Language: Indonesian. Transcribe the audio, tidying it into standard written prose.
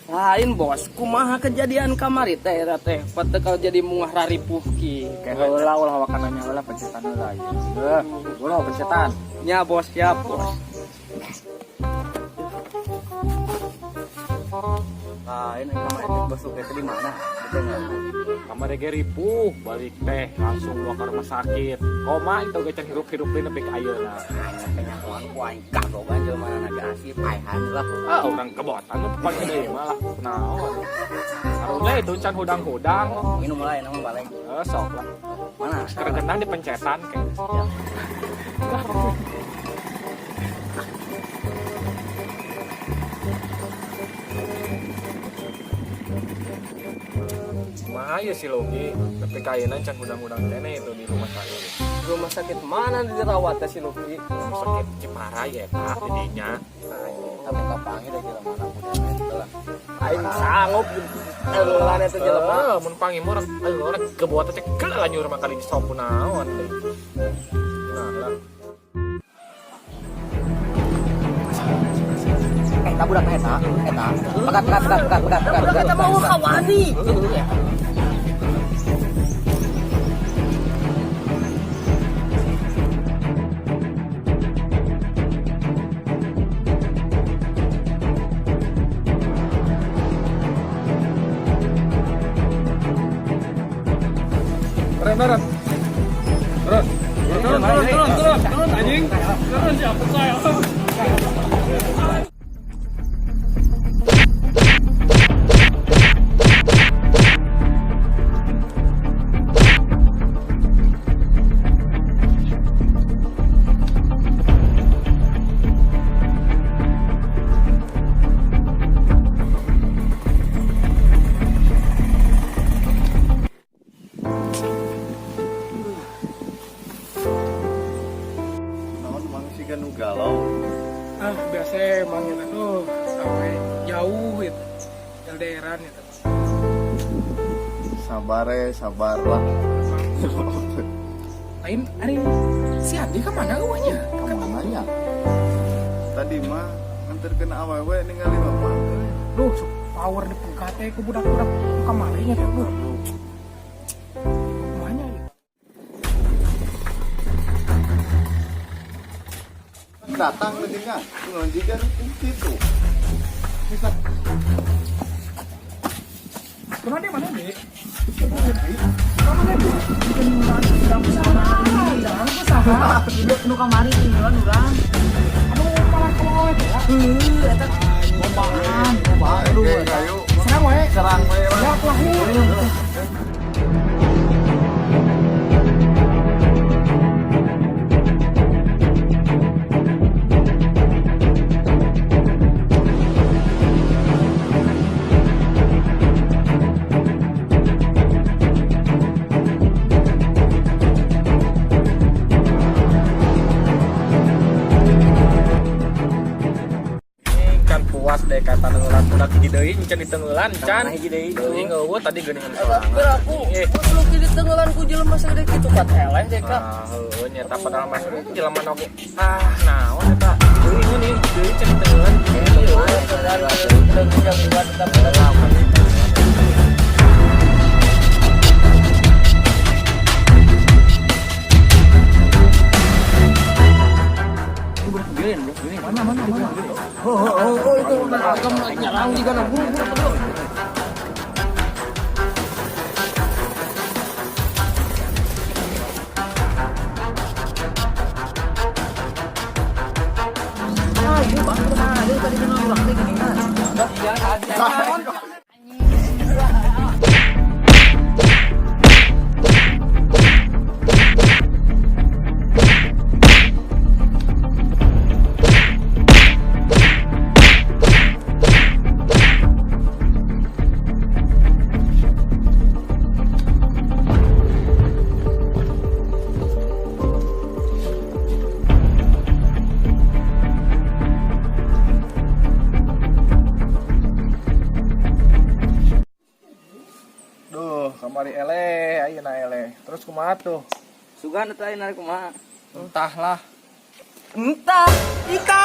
Lain bos, kumaha kejadian kamari teh teh patekal jadi muah raripuh ki. Heula ulah wakananya ulah pencetan heula ieu. Ulah pencetan. Nya bos, siap bos. Lain kamari teh besok teh di mana? Kamari ge ripuh, balik teh langsung bawa ke rumah sakit. Koma itu ge can hirup-hirup deui nepi ka ayeuna. Penyakuan ku aing kagok banjel mana naga asih paehan lah. Ah, urang kebotan nu pake deui malah kunaon. Harusnya itu can hudang-hudang. Minum mulai nama balik. Sok lah. Mana? Kerenang di pencetan ke. Mahaya si Logi, tapi kayaknya can hudang-hudang kene itu di rumah sakit. Rumah sakit mana dirawat teh si Luki? Rumah sakit Cipara ya Pak, jadinya. Tapi kapangi da jelema mana mudah itu lah. Aing sanggup eueulan eta jelema. Mun pangimu orang kebuat teh keula nyuruh mah kali disop naon teh. Nah lah. Eta budak eta. Pegat. Eta mau kawani. Turun anjing. Turun siapa saya? Galau. Biasa emang itu tuh sampai jauh itu. LDRan itu. Sabarlah. Lain hari si Adi kemana eueuhnya? Kemana ya? Tadi mah nganterkeun awewe ningali bapak. Duh, power di PKT ke budak-budak kemana nya teh, Bro? Kemana ya? Datang lagi kan? Ngonjikan itu. Bisa. Kemana dia mana deh? Duduk nu kamari tinggalan urang. Aduh, malah keloe teh ya. Eta lombaan. Aduh, ayo. Serang we. Ya, pelaku. Puas deh kata tenggelan budak hiji deui can ditenggelan can. Hiji deui. Deui ngeuweut tadi geuningan Ber aku lu kiri tenggelan ku jelema sagede kitu kat eleh deh Kak. Heueuh nyata padahal mah jelema oge. Naon eta? Deui ngeuning deui can ditenggelan. Oh, itu agam nyerang di kana. Buru. Ah, ibu bang kemana? Dia tadi kenal orang lagi nih kan. Duh, kamari eleh, ayeuna eleh. Terus kumaha tuh? Sugan eta ayeuna kumaha? Entahlah. Entah, Ika.